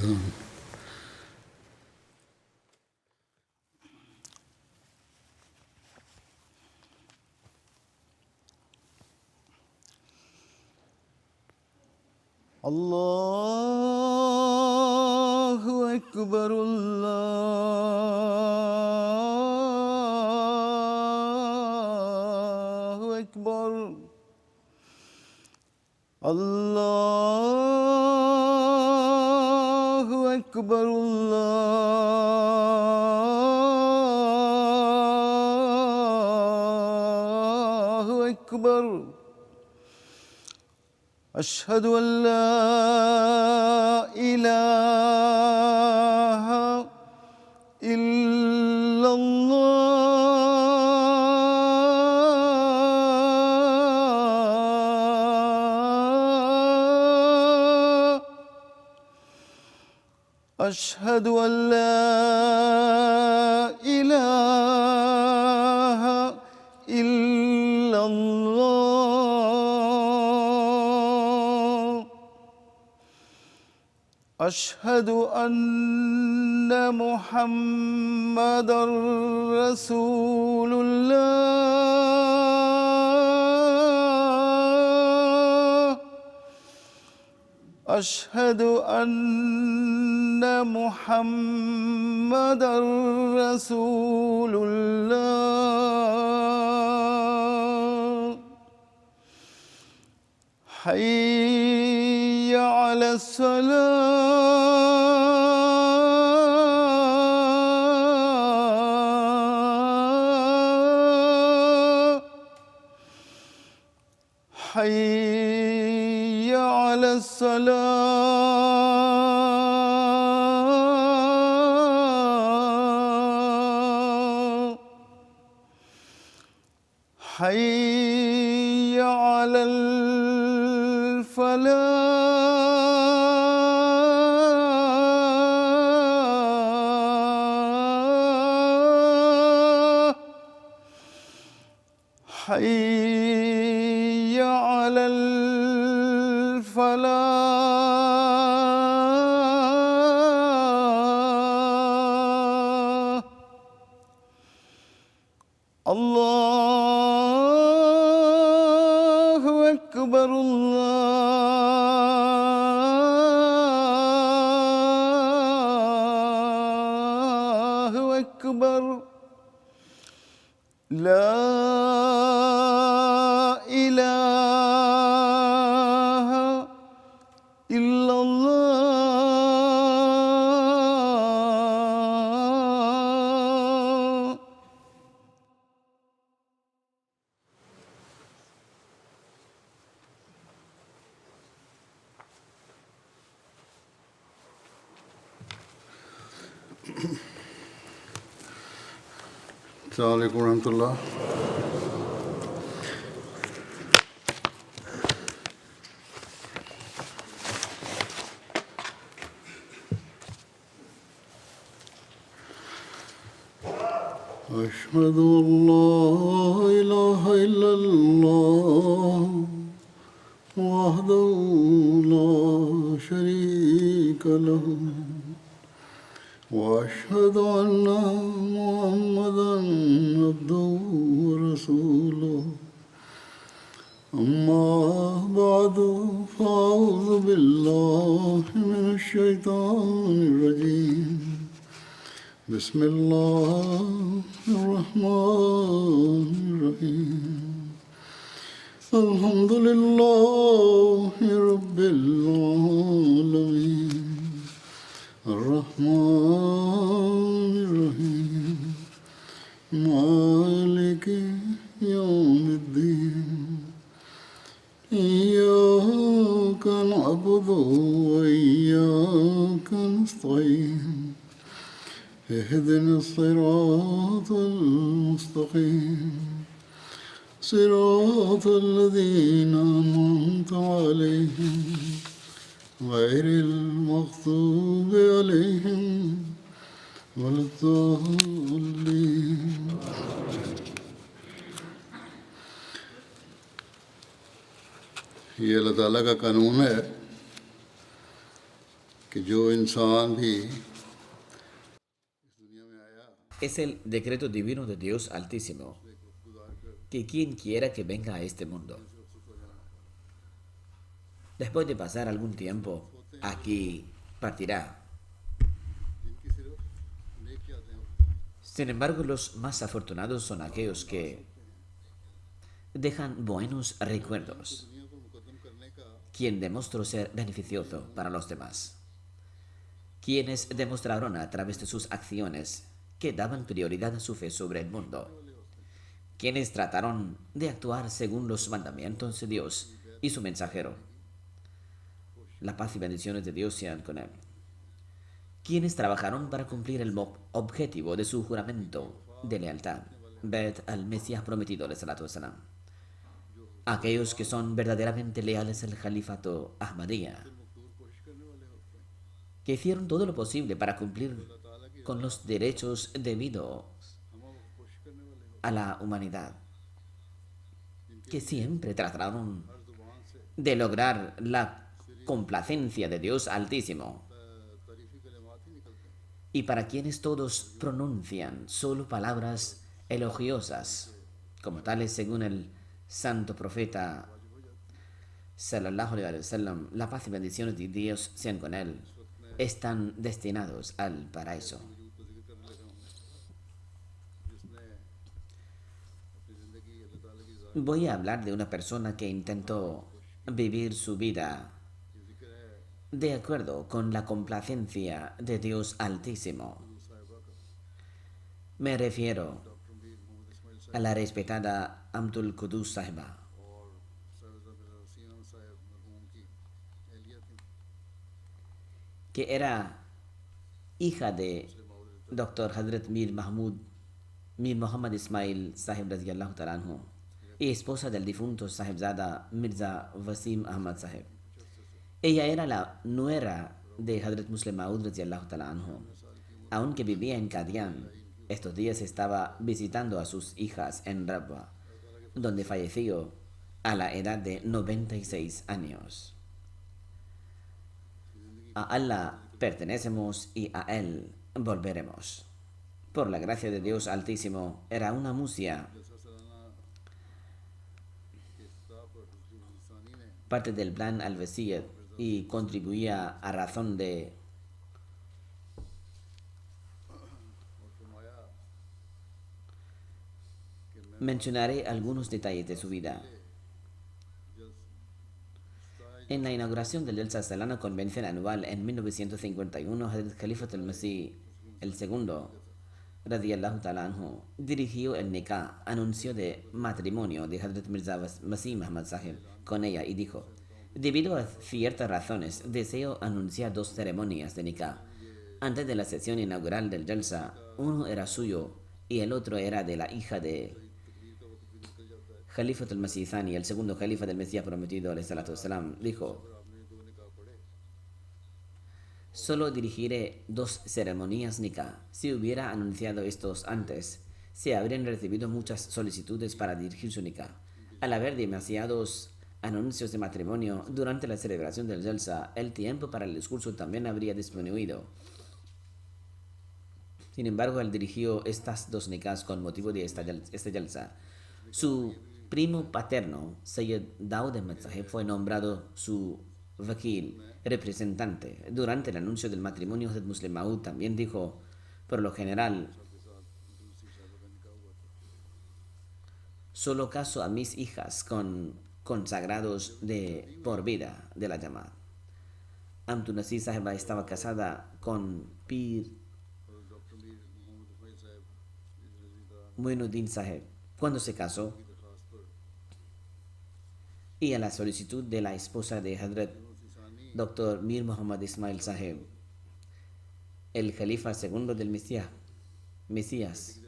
رمضان. الله أكبر الله أكبر الله أكبر الله أكبر أشهد أن لا إله إلا الله أشهد أن لا إله إلا الله أشهد أن محمدًا رسول الله أشهد أن محمدًا رسول الله حي على الصلاة حي على الصلاة حي على الفلاح حي على الفلاح الله أكبر الله أكبر لا إله إلا الله السلام عليكم ورحمة الله. أشهد أن لا إله إلا الله وحده لا شريك له وأشهد أن محمدًا عبده ورسوله أما بعد فأعوذ بالله من الشيطان الرجيم بسم الله الرحمن الرحيم الحمد لله رب العالمين الرحمن الرحيم مالك يوم الدين إياك نعبد وإياك نستعين اهدنا الصراط المستقيم صراط الذين أنعمت عليهم غير المغضوب عليهم ولا الضالين. ये अल्लाह ताला का कानून है कि जो इंसान भी Es el decreto divino de Dios Altísimo que quien quiera que venga a este mundo, después de pasar algún tiempo aquí, partirá. जिनकी सिर्फ नेक यादें होती Sin embargo, los más afortunados son aquellos que dejan buenos recuerdos, दुनिया को मुकद्दम करने का quien demostró ser beneficioso para los demás, quienes demostraron a través de sus acciones que daban prioridad a su fe sobre el mundo, quienes trataron de actuar según los mandamientos de Dios y su mensajero. La paz y bendiciones de Dios sean con él. Quienes trabajaron para cumplir el objetivo de su juramento de lealtad, Bet al Mesías prometido, alayhi salatu wassalam. Aquellos que son verdaderamente leales al califato Ahmadiyya, मकदूर कोशिश करने वाले होते हैं que hicieron todo lo posible para cumplir con los derechos debidos हम वो कोशिश करने वाले होते a la humanidad, que siempre trataron हैं हर जुबान से de lograr la complacencia de Dios Altísimo, तारीफी कलिमात ही निकलते हैं y para quienes todos pronuncian solo palabras elogiosas, como tales según el santo profeta sallallahu alaihi wasallam, la paz y bendiciones de Dios sean con él, están destinados al paraíso. वजूद का जिक्र करने लगा हूँ जिसने अपनी ज़िंदगी अल्लाह ताला की ज़ात Voy a hablar de una persona que intentó vivir su vida ये जिक्र है de acuerdo con la complacencia de Dios Altísimo. साहिबा का Me refiero डॉक्टर मीर मोहम्मद Ismail a la respetada Amtul Qudus Sahiba, और साहिबजादा वसीम साहब मरहूम की एहलिया थी que era hija de Dr. Hazrat Mir Muhammad Ismail Sahib radiyallahu ta'ala anhu, y esposa del difunto Sahibzada Mirza Wasim Ahmad Sahib. Ella era la nuera de Hazrat Muslim Maud radiyallahu ta'ala anhu. Aunque vivía en Qadian, estos días estaba visitando a sus hijas en Rabwa, donde falleció a la edad de 96 años. A Allah pertenecemos y a Él volveremos. Por la gracia de Dios Altísimo, era una musia, जैसा सलाना के इफ्ताह पर हुजूर इंसानी ने parte del plan al-Wasiyyat, y contribuía a razón de और फरमाया कि मैं mencionaré algunos detalles de su vida. En la inauguración del Jalsa Salana Convención Anual en 1951, Hazrat Khalifat al-Masih el segundo, radiyallahu ta'ala anhu, dirigió el nikah, anuncio de matrimonio de Hazrat Mirza Masih Muhammad Sahib con ella y dijo: debido a ciertas razones, deseo anunciar dos ceremonias de nikah. Antes de la sesión inaugural del Jalsa, uno era suyo y el otro era de la hija de Khalifat al-Masih Thani, el segundo califa del Mesías prometido, alayhi salatu wassalam, dijo: आपने दो निकाह पढ़े solo dirigiré dos ceremonias nikah. Si hubiera anunciado estos antes, se habrían recibido muchas solicitudes para dirigir su nikah. Al haber demasiados anuncios de matrimonio durante la celebración del Jalsa, el tiempo para el discurso también habría disminuido. Sin embargo, él dirigió estas dos nikahs con motivo de este Jalsa. Su primo paterno, Sayyid Daud Ahmad Sahib, fue nombrado su vakil, representante. Durante el anuncio del matrimonio, Hazrat Muslim Maud también dijo: por lo general, solo caso a mis hijas con consagrados de por vida de la Jamaat. Amtu Nasir Sahiba estaba casada con Pir और डॉक्टर मीर मोहम्मद इस्माइल साहब Muinuddin Sahib cuando se casó, दरख्वास्त पर y a la solicitud de la esposa de Hazrat Dr. Mir Muhammad Ismail Sahib, el califa segundo del Mesías,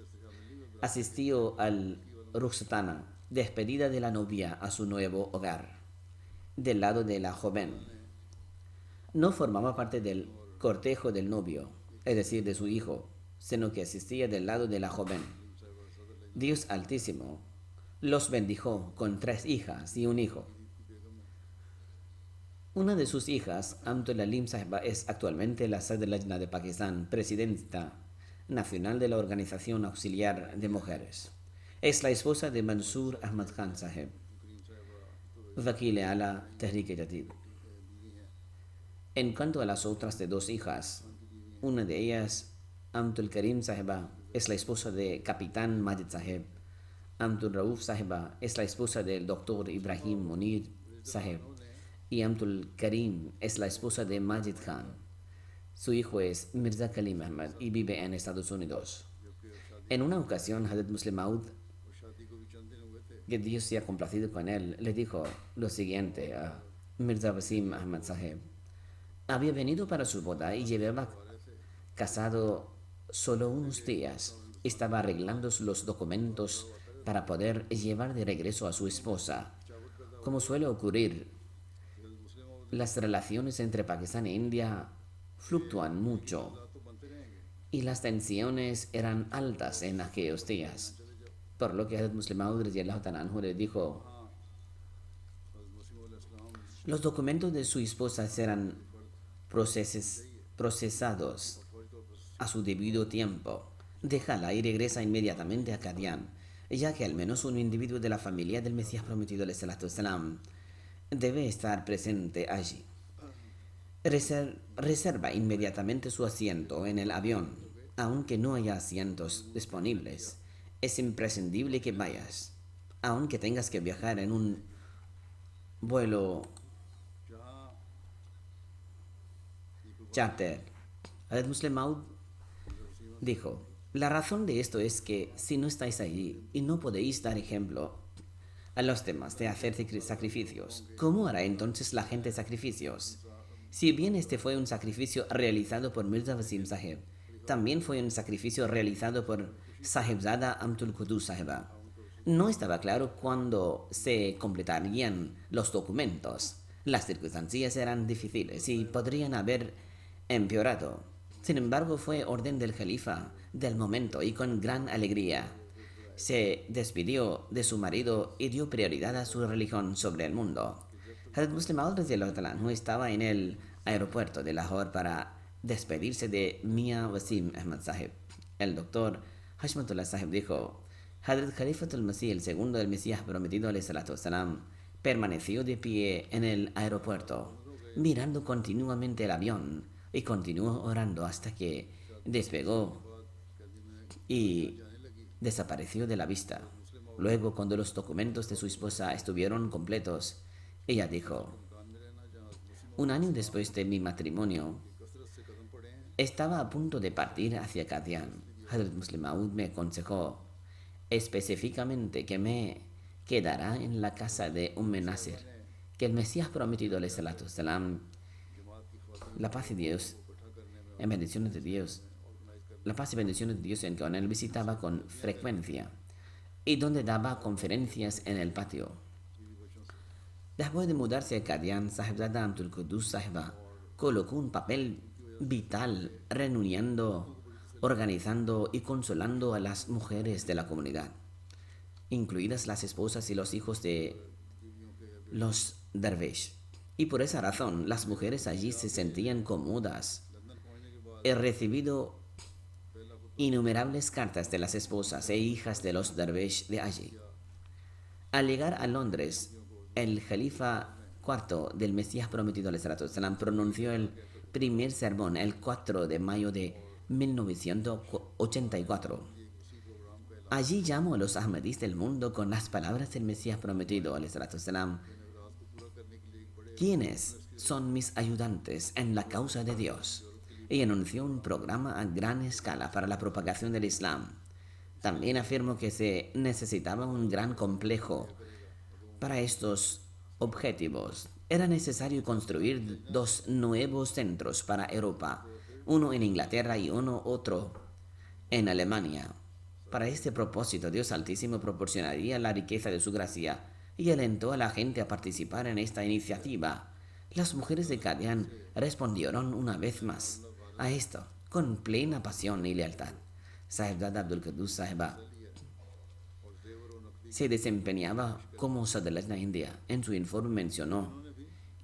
asistió al Ruxtana, despedida de la novia a su nuevo hogar, del lado de la joven. No formaba parte del cortejo del novio, es decir, de su hijo, sino que asistía del lado de la joven. Dios Altísimo los bendijo con 3 hijas y un hijo. Una de sus hijas, Amtul Alim Sahiba, es actualmente la Sadr Lajna de Pakistán, presidenta nacional de la Organización Auxiliar de Mujeres. Es la esposa de Mansur Ahmad Khan Sahib, Vakil Ala Tehrik-e Jadid. En cuanto a las otras de dos hijas, una de ellas, Amtul Karim Sahiba, es la esposa de Capitán Majid Sahib. Amtul Rauf Sahiba es la esposa del doctor Ibrahim Munir Sahib. Y Amtul Karim es la esposa de Majid Khan. Su hijo es Mirza Kalim Ahmad y vive en Estados Unidos. En una ocasión, Hazrat Muslim Maud, que Dios sea complacido con él, le dijo lo siguiente a Mirza Wasim Ahmad Sahib. Había venido para su boda y llevaba casado solo unos días. Estaba arreglando los documentos para poder llevar de regreso a su esposa. Como suele ocurrir, las relaciones entre Pakistán e India fluctúan mucho y las tensiones eran altas en aquellos días. Por lo que Hazrat Muslim Maud radiyallahu ta'ala anhu le dijo, los documentos de su esposa serán procesados a su debido tiempo. Déjala y regresa inmediatamente a Qadian, ya que al menos un individuo de la familia del Mesías prometido alayhi salatu wassalam debe estar presente allí. Reserva inmediatamente su asiento en el avión, aunque no haya asientos disponibles. Es imprescindible que vayas, aunque tengas que viajar en un vuelo charter. Hazrat Muslim Maud dijo, la razón de esto es que si no estáis allí y no podéis dar ejemplo a los demás de hacer sacrificios, ¿cómo hará entonces la gente sacrificios? Si bien este fue un sacrificio realizado por Mirza Wasim Sahib, también fue un sacrificio realizado por Sahibzada Amtul Qudus Sahiba. No estaba claro cuándo se completarían los documentos. Las circunstancias eran difíciles y podrían haber empeorado. Sin embargo, fue orden del califa del momento y con gran alegría se despidió de su marido y dio prioridad a su religión sobre el mundo. Hazrat Muslim Maud no estaba en el aeropuerto de Lahore para despedirse de Mia Wasim Ahmad Sahib. El doctor Hashmatullah Sahib dijo, Hazrat Khalifatul Masih, el segundo del Mesías prometido alayhi salatu wassalam, permaneció de pie en el aeropuerto, mirando continuamente el avión y continuó orando hasta que despegó y desapareció de la vista. Luego, cuando los documentos de su esposa estuvieron completos, ella dijo, un año después de mi matrimonio, estaba a punto de partir hacia Qadian. Hazrat Muslim Maud me aconsejó específicamente que me quedara en la casa de Nasir, que el Mesías prometido alayhi salatu wassalam, la paz y Dios, en bendiciones de Dios, la paz y bendiciones de Dios en que él visitaba con frecuencia y donde daba conferencias en el patio. Después de mudarse a Qadian, Sahibzada Amtul Qudus Sahiba colocó un papel vital reuniendo, organizando y consolando a las mujeres de la comunidad, incluidas las esposas y los hijos de los dervish. Y por esa razón, las mujeres allí se sentían cómodas. He recibido innumerables cartas de las esposas e hijas de los dervish de allí. Al llegar a Londres, el Califa IV del Mesías prometido alayhi salatu wassalam pronunció el primer sermón el 4 de mayo de 1984. Allí llamó a los Ahmadis del mundo con las palabras del Mesías prometido alayhi salatu wassalam, ¿quiénes son mis ayudantes en la causa de Dios? Y anunció un programa a gran escala para la propagación del Islam. También afirmó que se necesitaba un gran complejo para estos objetivos. Era necesario construir 2 nuevos centros para Europa, uno en Inglaterra y otro en Alemania. Para este propósito, Dios Altísimo proporcionaría la riqueza de su gracia y alentó a la gente a participar en esta iniciativa. Las mujeres de Qadian respondieron una vez más a esto con plena pasión y lealtad. Sahibzada Abdul Qudus Sahiba se desempeñaba como Sadr Lajna India. En su informe mencionó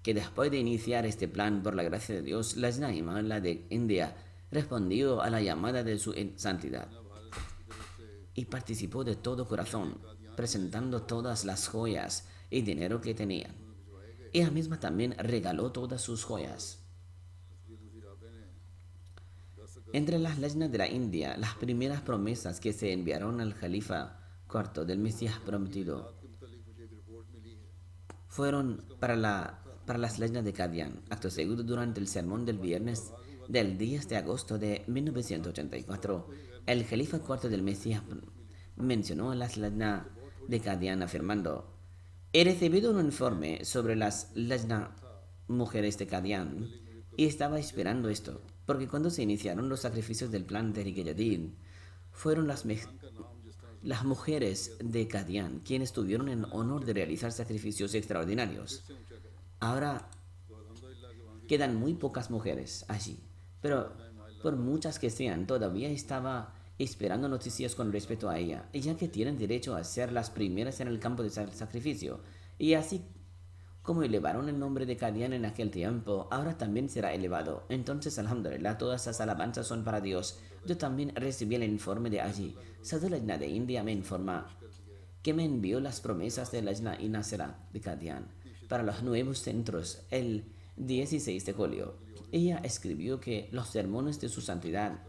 que después de iniciar este plan por la gracia de Dios, Lajna Imamah de India respondió a la llamada de su santidad y participó de todo corazón, presentando todas las joyas y dinero que tenían. Ella misma también regaló todas sus joyas. Entre las leyes de la India, las primeras promesas que se enviaron al Califa IV del Mesías prometido fueron para las leyes de Qadian. Acto seguido, durante el sermón del viernes del 10 de agosto de 1984, el Califa IV del Mesías mencionó a las leyes de Qadian afirmando: he recibido un informe sobre las lajna mujeres de Qadian y estaba esperando esto, porque cuando se iniciaron los sacrificios del plan de Tehrik-e-Jadid, fueron las mujeres de Qadian quienes tuvieron el honor de realizar sacrificios extraordinarios. Ahora quedan muy pocas mujeres allí, pero por muchas que sean, todavía estaba esperando noticias con respecto a ella, ya que tienen derecho a ser las primeras en el campo de sacrificio. Y así como elevaron el nombre de Qadian en aquel tiempo, ahora también será elevado. Entonces, alhamdulillah, todas las alabanzas son para Dios. Yo también recibí el informe de allí. Sadr Lajna de India me informa que me envió las promesas de Lajna y Nasera de Qadian para los nuevos centros el 16 de julio. Ella escribió que los sermones de su santidad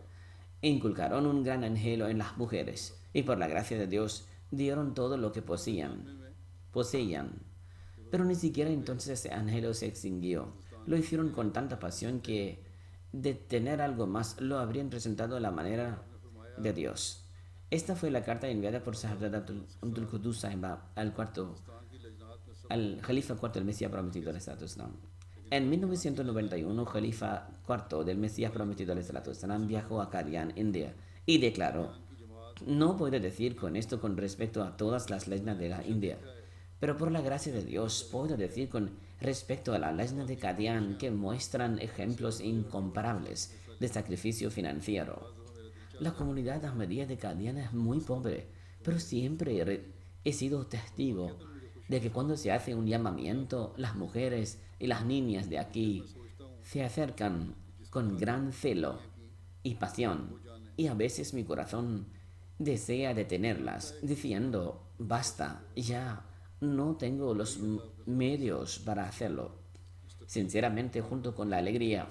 inculcaron un gran anhelo en las mujeres y por la gracia de Dios dieron todo lo que poseían. Pero ni siquiera entonces ese anhelo se extinguió. Lo hicieron con tanta pasión que de tener algo más lo habrían presentado a la manera de Dios. Esta fue la carta enviada por Sahib Abdul Qudus Sahib al Califa IV del Mesías prometido al Islam. En 1991, Califa IV del Mesías prometido al Islam viajó a Qadian, India, y declaró: no puedo decir con esto con respecto a todas las leyes de la India, pero por la gracia de Dios puedo decir con respecto a la leyes de Qadian que muestran ejemplos incomparables de sacrificio financiero. La comunidad ahmadía de Qadian es muy pobre, pero siempre he sido testigo de que cuando se hace un llamamiento, las mujeres y las niñas de aquí se acercan con gran celo y pasión, y a veces mi corazón desea detenerlas, diciendo: basta, ya no tengo los medios para hacerlo. Sinceramente, junto con la alegría,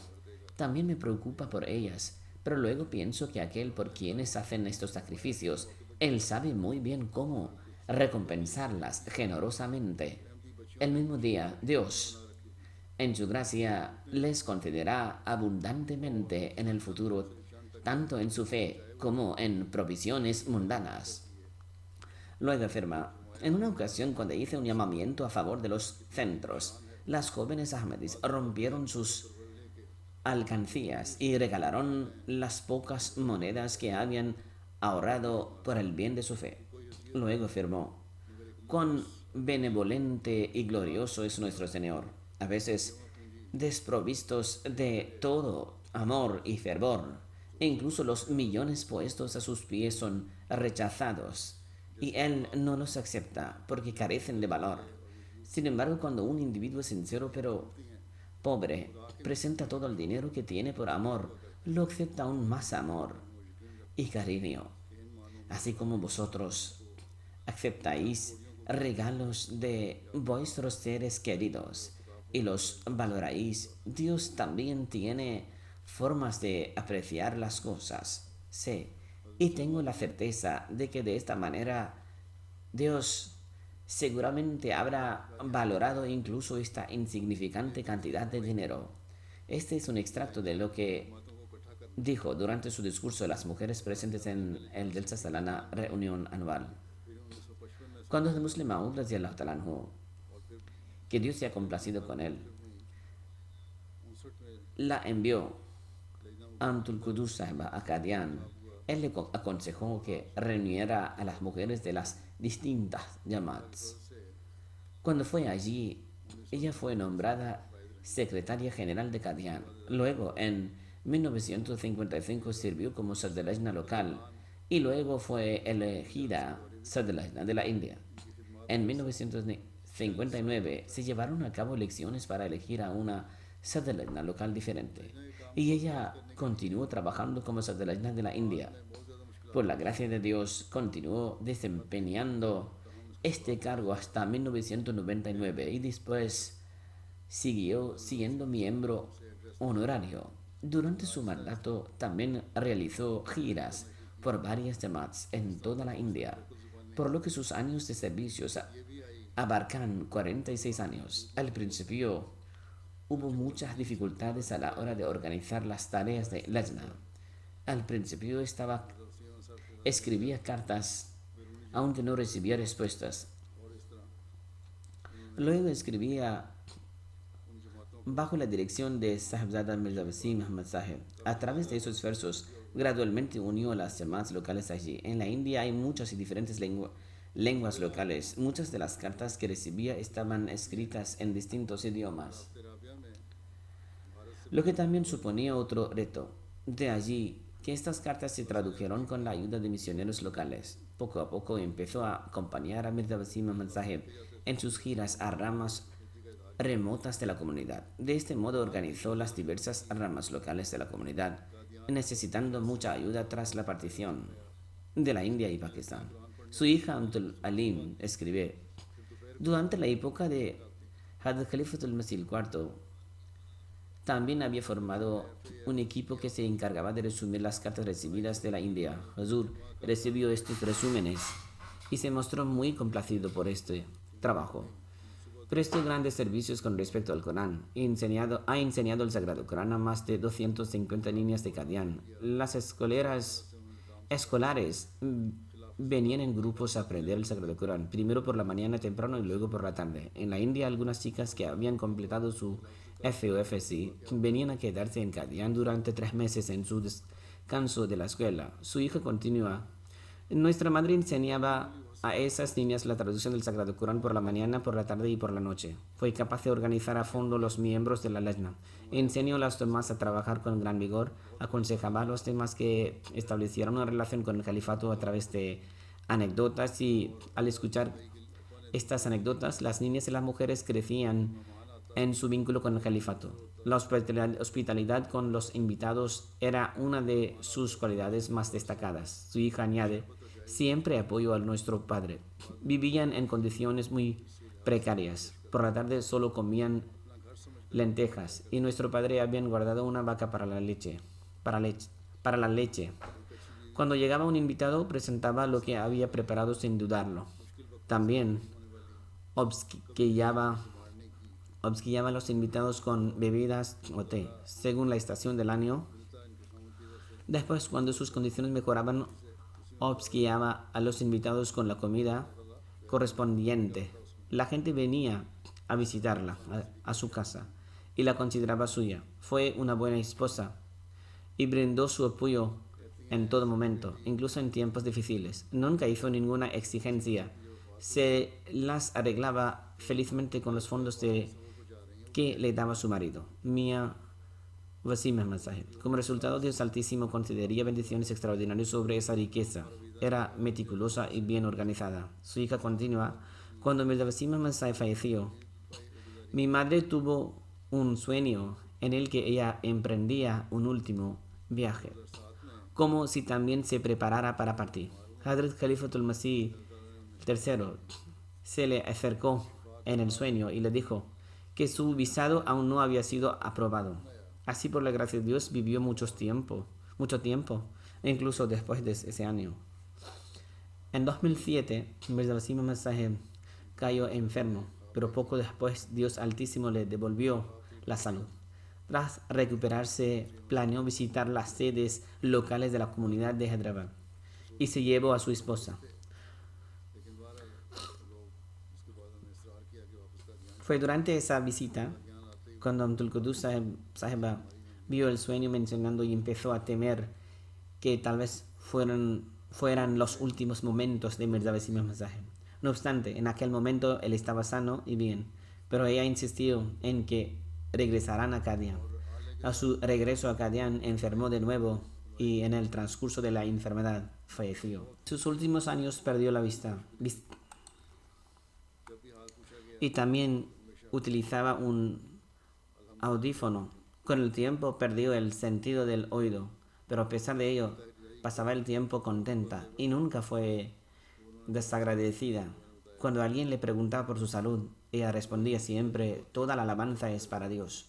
también me preocupa por ellas, pero luego pienso que aquel por quienes hacen estos sacrificios, él sabe muy bien cómo recompensarlas generosamente. El mismo día, Dios, en su gracia, les concederá abundantemente en el futuro, tanto en su fe como en provisiones mundanas. Luego afirma: en una ocasión, cuando hice un llamamiento a favor de los centros, las jóvenes ahmadis rompieron sus alcancías y regalaron las pocas monedas que habían ahorrado por el bien de su fe. Luego afirmó: cuán benevolente y glorioso es nuestro Señor. A veces, desprovistos de todo amor y fervor, e incluso los millones puestos a sus pies son rechazados, y Él no los acepta porque carecen de valor. Sin embargo, cuando un individuo sincero pero pobre presenta todo el dinero que tiene por amor, lo acepta aún más amor y cariño. Así como vosotros aceptáis regalos de vuestros seres queridos y los valoráis, Dios también tiene formas de apreciar las cosas. Sé y tengo la certeza de que de esta manera Dios seguramente habrá valorado incluso esta insignificante cantidad de dinero. Este es un extracto de lo que dijo durante su discurso a las mujeres presentes en el Jalsa Salana reunión anual. Cuando el Muslim Maud radiyallahu ta'ala anhu, que Dios se ha complacido con él, la envió a Abdul Qudus Sahib a Qadian, él le aconsejó que reuniera a las mujeres de las distintas Jamats. Cuando fue allí, ella fue nombrada secretaria general de Qadian. Luego, en 1955, sirvió como Sadr Lajna local y luego fue elegida Sadr Lajna de la India. En 1960 1959 se llevaron a cabo elecciones para elegir a una Sadalajna local diferente y ella continuó trabajando como Sadalajna de la India. Por la gracia de Dios, continuó desempeñando este cargo hasta 1999 y después siguió siendo miembro honorario. Durante su mandato también realizó giras por varias jamaats en toda la India, por lo que sus años de servicios abarcan 46 años. Al principio hubo muchas dificultades a la hora de organizar las tareas de Lajna. Al principio escribía cartas, aunque no recibía respuestas. Luego escribía bajo la dirección de Sahibzada Mirza Wasim Ahmad Sahib. A través de esos esfuerzos, gradualmente unió a las llamadas locales allí. En la India hay muchas y diferentes lenguas locales. Muchas de las cartas que recibía estaban escritas en distintos idiomas, lo que también suponía otro reto. De allí que estas cartas se tradujeron con la ayuda de misioneros locales. Poco a poco empezó a acompañar a Mirza Wasim Ahmad Sahib en sus giras a ramas remotas de la comunidad. De este modo organizó las diversas ramas locales de la comunidad, necesitando mucha ayuda tras la partición de la India y Pakistán. Su hija Abdul Alim escribe: durante la época de Hadrat Khalifatul Masih IV, también había formado un equipo que se encargaba de resumir las cartas recibidas de la India. Hazur recibió estos resúmenes y se mostró muy complacido por este trabajo. Prestó grandes servicios con respecto al Corán. Ha enseñado el Sagrado Corán a más de 250 niñas de Qadian. Las escolares venían en grupos a aprender el Sagrado Corán, primero por la mañana temprano y luego por la tarde. En la India, algunas chicas que habían completado su FOFC venían a quedarse en Qadian durante 3 meses en su descanso de la escuela. Su hija continúa: nuestra madre enseñaba a esas niñas la traducción del Sagrado Corán por la mañana, por la tarde y por la noche. Fue capaz de organizar a fondo los miembros de la Lajna. Enseñó a las demás a trabajar con gran vigor. Aconsejaba a los demás que establecieran una relación con el califato a través de anécdotas, y al escuchar estas anécdotas, las niñas y las mujeres crecían en su vínculo con el califato. La hospitalidad con los invitados era una de sus cualidades más destacadas. Su hija añade: siempre apoyó a nuestro padre. Vivían en condiciones muy precarias. Por la tarde solo comían lentejas y nuestro padre había guardado una vaca para la leche. Cuando llegaba un invitado, presentaba lo que había preparado sin dudarlo. También obsequiaba a los invitados con bebidas o té, según la estación del año. Después, cuando sus condiciones mejoraban, obsequiaba a los invitados con la comida correspondiente. La gente venía a visitarla a su casa y la consideraba suya. Fue una buena esposa y brindó su apoyo en todo momento, incluso en tiempos difíciles. Nunca hizo ninguna exigencia. Se las arreglaba felizmente con los fondos que le daba su marido, Mia Wasim Ahmad Sahib. Como resultado, Dios Altísimo concedería bendiciones extraordinarias sobre esa riqueza. Era meticulosa y bien organizada. Su hija continúa: cuando Mirza Wasim Ahmad Sahib falleció, mi madre tuvo un sueño en el que ella emprendía un último viaje, como si también se preparara para partir. Hadrat Khalifatul Masih III se le acercó en el sueño y le dijo que su visado aún no había sido aprobado. Así, por la gracia de Dios, vivió mucho tiempo, incluso después de ese año. En 2007, Mirza Wasim Ahmad Sahib cayó enfermo, pero poco después Dios Altísimo le devolvió la salud. Tras recuperarse, planeó visitar las sedes locales de la comunidad de Hyderabad y se llevó a su esposa. Fue durante esa visita cuando Abdul Qudus Sahiba vio el sueño mencionando y empezó a temer que tal vez fueran los últimos momentos de Mirza Wasim Ahmad Sahib. No obstante, en aquel momento él estaba sano y bien, pero ella insistió en que regresaran a Qadian. A su regreso a Qadian, enfermó de nuevo y en el transcurso de la enfermedad falleció. En sus últimos años perdió la vista. y también utilizaba un audífono. Con el tiempo perdió el sentido del oído, pero a pesar de ello pasaba el tiempo contenta y nunca fue desagradecida. Cuando alguien le preguntaba por su salud, ella respondía siempre: toda la alabanza es para Dios.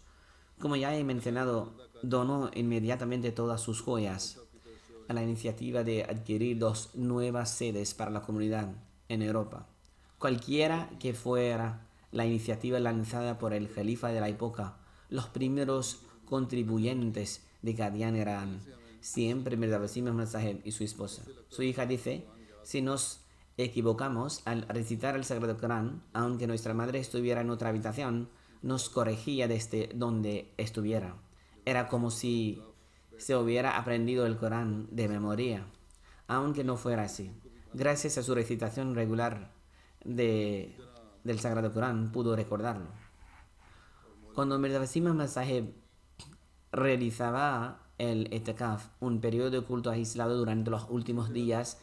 Como ya he mencionado, donó inmediatamente todas sus joyas a la iniciativa de adquirir 2 nuevas sedes para la comunidad en Europa. Cualquiera que fuera la iniciativa lanzada por el califa de la época, los primeros contribuyentes de Qadian eran siempre Mirza Wasim Ahmad Sahib y su esposa. Su hija dice: si nos equivocamos al recitar el Sagrado Corán, aunque nuestra madre estuviera en otra habitación, nos corregía desde donde estuviera. Era como si se hubiera aprendido el Corán de memoria, aunque no fuera así. Gracias a su recitación regular del Sagrado Corán, pudo recordarlo. Cuando Mirza Wasim Ahmad Sahib realizaba el itikaf, un periodo de culto aislado durante los últimos 10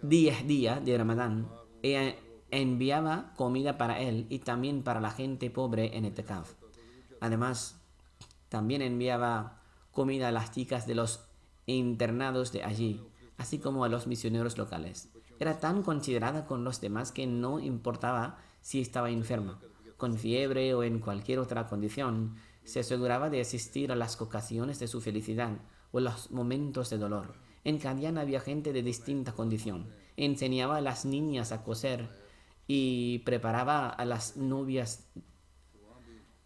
días de Ramadán, ella enviaba comida para él y también para la gente pobre en itikaf. Además, también enviaba comida a las chicas de los internados de allí, así como a los misioneros locales. Era tan considerada con los demás que no importaba si estaba enferma, con fiebre o en cualquier otra condición. Se aseguraba de asistir a las ocasiones de su felicidad o los momentos de dolor. En Qadian había gente de distinta condición. Enseñaba a las niñas a coser y preparaba a las novias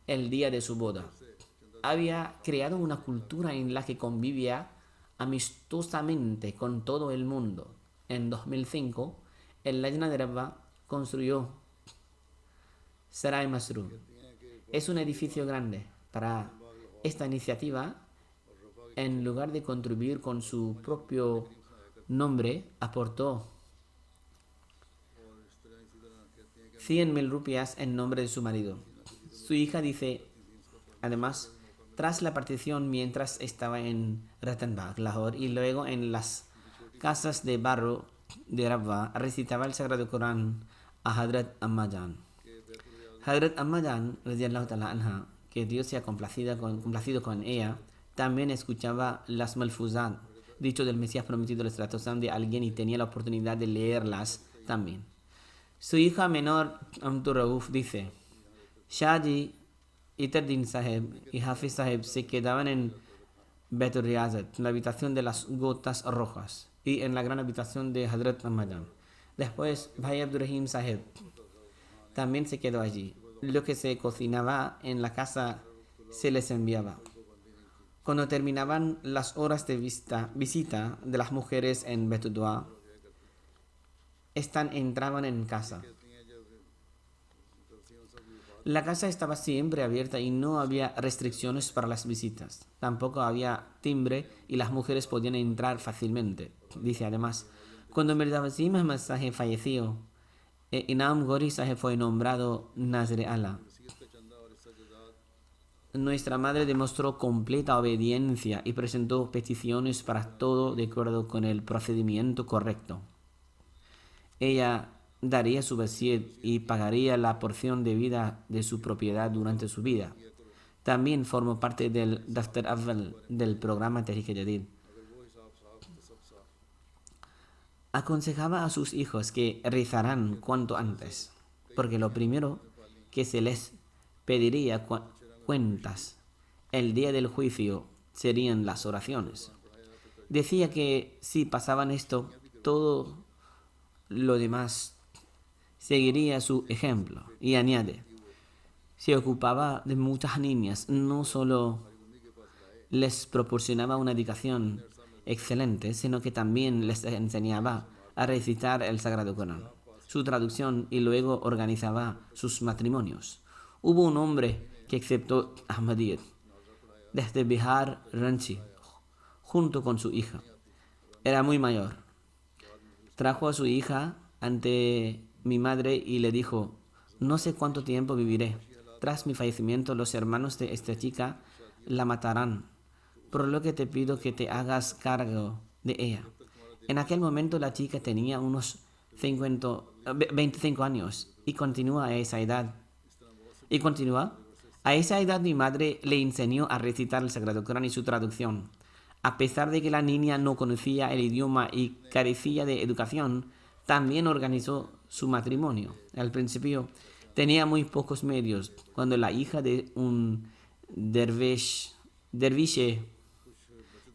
el día de su boda. Había creado una cultura en la que convivía amistosamente con todo el mundo. En 2005, el Lajna de Rabba construyó Sarai Masrur. Es un edificio grande. Para esta iniciativa, en lugar de contribuir con su propio nombre, aportó 100,000 rupias en nombre de su marido. Su hija dice, además, tras la partición, mientras estaba en Ratanbagh, Lahore, y luego en las casas de barro de Rabba, recitaba el Sagrado Corán a Hadrat Amma Jan. Hadrat Amma Jan, radiyallahu ta'ala anha, que Dios sea complacido con ella, también escuchaba las malfuzat, dicho del Mesías prometido de alguien, y tenía la oportunidad de leerlas también. Su hija menor, Amtur Rauf, dice: Shahji, Itardin Sahib y Hafiz Sahib se quedaban en Baitur Riyazat, la habitación de las gotas rojas, y en la gran habitación de Hadrat Ahmadan. Después, Bhai Abdurrahim Sahib también se quedó allí. Lo que se cocinaba en la casa se les enviaba. Cuando terminaban las horas de visita de las mujeres en Betudua, entraban en casa. La casa estaba siempre abierta y no había restricciones para las visitas. Tampoco había timbre y las mujeres podían entrar fácilmente. Dice además, cuando Mirza Wasim Ahmad Sahib falleció, Inam Gori Sahib fue nombrado Nazir Allah. Nuestra madre demostró completa obediencia y presentó peticiones para todo de acuerdo con el procedimiento correcto. Ella daría su wasiat y pagaría la porción de vida de su propiedad durante su vida. También formó parte del Daftar Awwal del programa Tehreek Jadid. Aconsejaba a sus hijos que rezaran cuanto antes, porque lo primero que se les pediría cuentas el día del juicio serían las oraciones. Decía que si pasaban esto, todo lo demás seguiría su ejemplo. Y añade, se ocupaba de muchas niñas, no solo les proporcionaba una educación excelente, sino que también les enseñaba a recitar el Sagrado Corán, su traducción, y luego organizaba sus matrimonios. Hubo un hombre que aceptó Ahmadiyyat desde Bihar, Ranchi, junto con su hija. Era muy mayor. Trajo a su hija ante mi madre y le dijo: no sé cuánto tiempo viviré. Tras mi fallecimiento, los hermanos de esta chica la matarán, por lo que te pido que te hagas cargo de ella. En aquel momento la chica tenía unos 25 años y continúa a esa edad. Y continúa. A esa edad mi madre le enseñó a recitar el Sagrado Corán y su traducción. A pesar de que la niña no conocía el idioma y carecía de educación, también organizó su matrimonio. Al principio tenía muy pocos medios. Cuando la hija de un derviche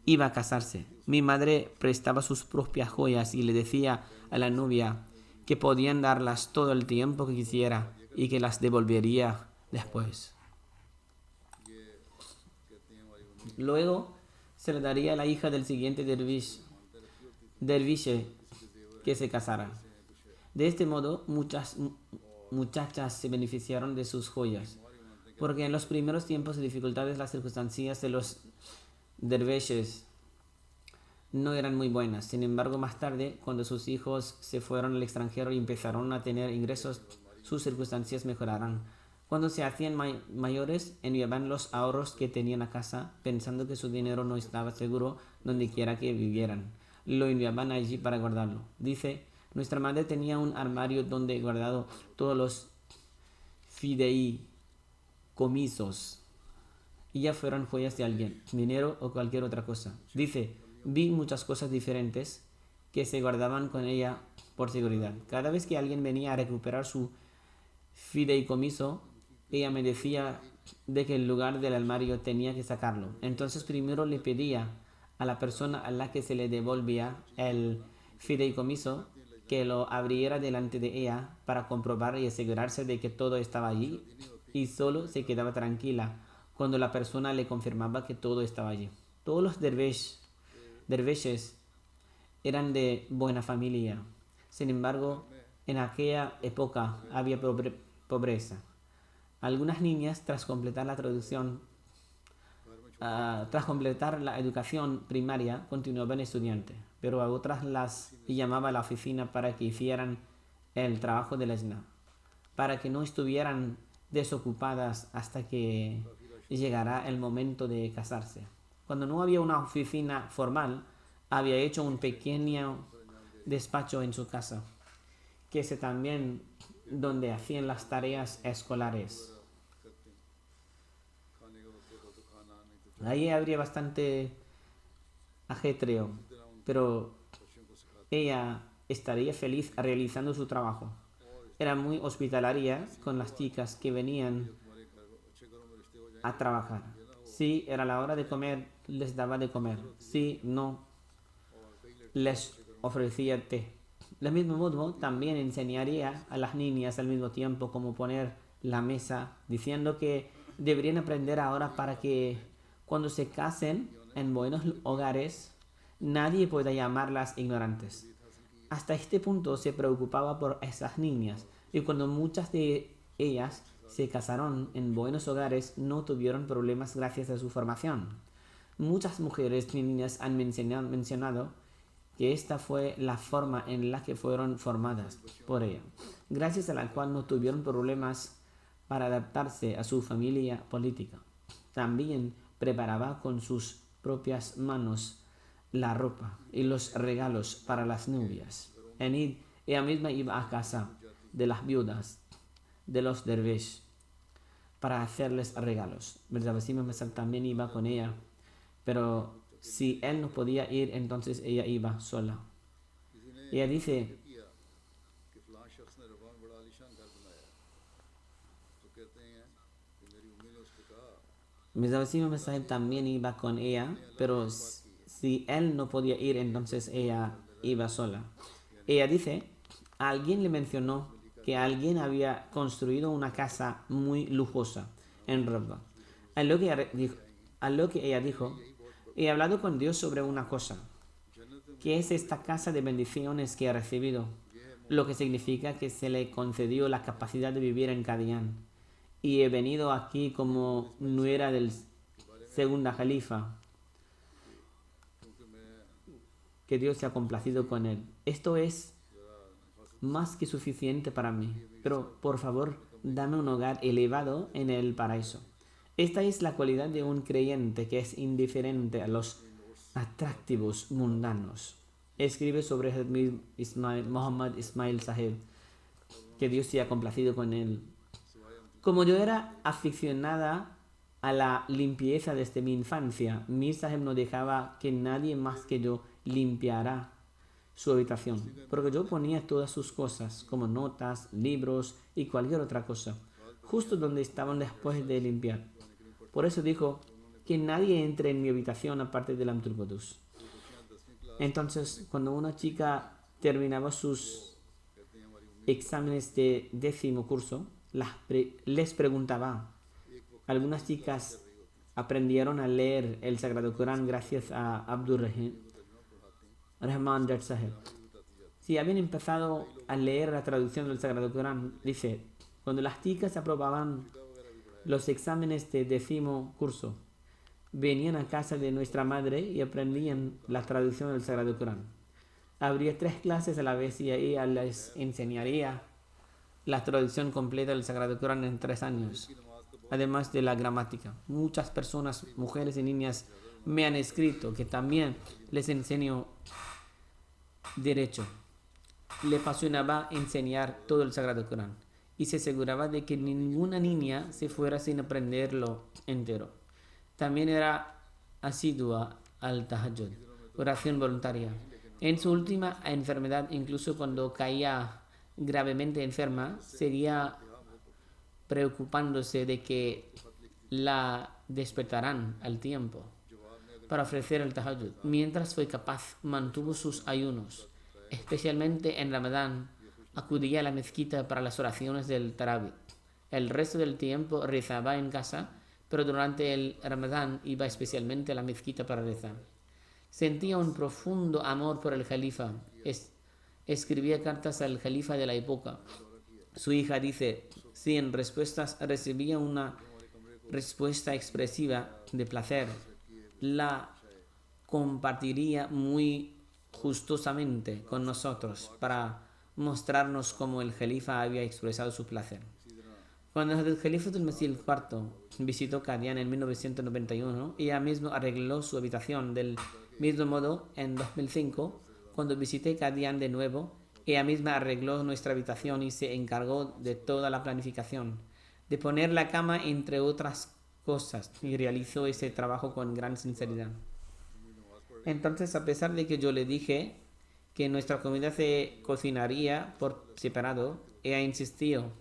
iba a casarse, mi madre prestaba sus propias joyas y le decía a la novia que podían darlas todo el tiempo que quisiera y que las devolvería después. Luego se le daría a la hija del siguiente derviche que se casara. De este modo, muchas muchachas se beneficiaron de sus joyas, porque en los primeros tiempos de dificultades las circunstancias de los derviches no eran muy buenas. Sin embargo, más tarde, cuando sus hijos se fueron al extranjero y empezaron a tener ingresos, sus circunstancias mejorarán. Cuando se hacían mayores, enviaban los ahorros que tenían a casa, pensando que su dinero no estaba seguro donde quiera que vivieran. Lo enviaban allí para guardarlo. Dice, nuestra madre tenía un armario donde guardado todos los fideicomisos, y ya fueron joyas de alguien, dinero o cualquier otra cosa. Dice, vi muchas cosas diferentes que se guardaban con ella por seguridad. Cada vez que alguien venía a recuperar su fideicomiso, ella me decía de que el lugar del armario tenía que sacarlo. Entonces primero le pedía a la persona a la que se le devolvía el fideicomiso que lo abriera delante de ella para comprobar y asegurarse de que todo estaba allí, y solo se quedaba tranquila cuando la persona le confirmaba que todo estaba allí. Todos los derviches eran de buena familia. Sin embargo, en aquella época había pobreza. Algunas niñas, tras completar la educación primaria, continuaban estudiantes, pero a otras las llamaba a la oficina para que hicieran el trabajo de la ESNA, para que no estuvieran desocupadas hasta que llegara el momento de casarse. Cuando no había una oficina formal, había hecho un pequeño despacho en su casa, que es también donde hacían las tareas escolares. Ahí habría bastante ajetreo, pero ella estaría feliz realizando su trabajo. Era muy hospitalaria con las chicas que venían a trabajar. Si era la hora de comer, les daba de comer. Si no, les ofrecía té. Del mismo modo, también enseñaría a las niñas al mismo tiempo cómo poner la mesa, diciendo que deberían aprender ahora para que cuando se casen en buenos hogares, nadie pueda llamarlas ignorantes. Hasta este punto se preocupaba por esas niñas, y cuando muchas de ellas se casaron en buenos hogares, no tuvieron problemas gracias a su formación. Muchas mujeres y niñas han mencionado que esta fue la forma en la que fueron formadas por ella, gracias a la cual no tuvieron problemas para adaptarse a su familia política. También preparaba con sus propias manos la ropa y los regalos para las novias. Ella misma iba a casa de las viudas de los derviches para hacerles regalos. Mirza Wasim Ahmad también iba con ella, pero si él no podía ir, entonces ella iba sola. Ella dice, Mirza Wasim Ahmad también iba con ella, pero si él no podía ir, entonces ella iba sola. Ella dice, alguien le mencionó que alguien había construido una casa muy lujosa en Rabba. A lo que ella dijo, he hablado con Dios sobre una cosa. ¿Qué es esta casa de bendiciones que he recibido? Lo que significa que se le concedió la capacidad de vivir en Qadian. Y he venido aquí como nuera del segundo califa. Que Dios se ha complacido con él. Esto es más que suficiente para mí, pero por favor, dame un hogar elevado en el paraíso. Esta es la cualidad de un creyente que es indiferente a los atractivos mundanos. Escribe sobre Muhammad Ismail Sahib. que Dios sea complacido con él. Como yo era aficionada a la limpieza desde mi infancia, Mir Sahib no dejaba que nadie más que yo limpiara su habitación, porque yo ponía todas sus cosas, como notas, libros y cualquier otra cosa, justo donde estaban después de limpiar. Por eso dijo que nadie entre en mi habitación aparte del Amtul Qudus. Entonces, cuando una chica terminaba sus exámenes de 10º curso, les preguntaba. Algunas chicas aprendieron a leer el Sagrado Corán gracias a Abdur Rahman Jar Sahib. Si habían empezado a leer la traducción del Sagrado Corán, dice, cuando las chicas aprobaban los exámenes de 10º curso, venían a casa de nuestra madre y aprendían la traducción del Sagrado Corán. Habría 3 clases a la vez y ella les enseñaría la traducción completa del Sagrado Corán en 3 años, además de la gramática. Muchas personas, mujeres y niñas, me han escrito que también les enseño derecho. Le apasionaba enseñar todo el Sagrado Corán y se aseguraba de que ninguna niña se fuera sin aprenderlo entero. También era asidua al tahajjud, oración voluntaria. En su última enfermedad, incluso cuando caía gravemente enferma, seguía preocupándose de que la despertarán al tiempo para ofrecer el tahajjud. Mientras fue capaz, mantuvo sus ayunos. Especialmente en Ramadán, acudía a la mezquita para las oraciones del Tarawih. El resto del tiempo rezaba en casa, pero durante el Ramadán iba especialmente a la mezquita para rezar. Sentía un profundo amor por el califa. Escribía cartas al califa de la época. Su hija dice, si en respuestas recibía una respuesta expresiva de placer, la compartiría muy gustosamente con nosotros para mostrarnos cómo el califa había expresado su placer. Cuando el califa del Masih IV visitó Qadian en 1991, ella misma arregló su habitación. Del mismo modo, en 2005, cuando visité Qadian de nuevo, ella misma arregló nuestra habitación y se encargó de toda la planificación, de poner la cama entre otras cosas, y realizó ese trabajo con gran sinceridad. Entonces, a pesar de que yo le dije que nuestra comida se cocinaría por separado, ella insistió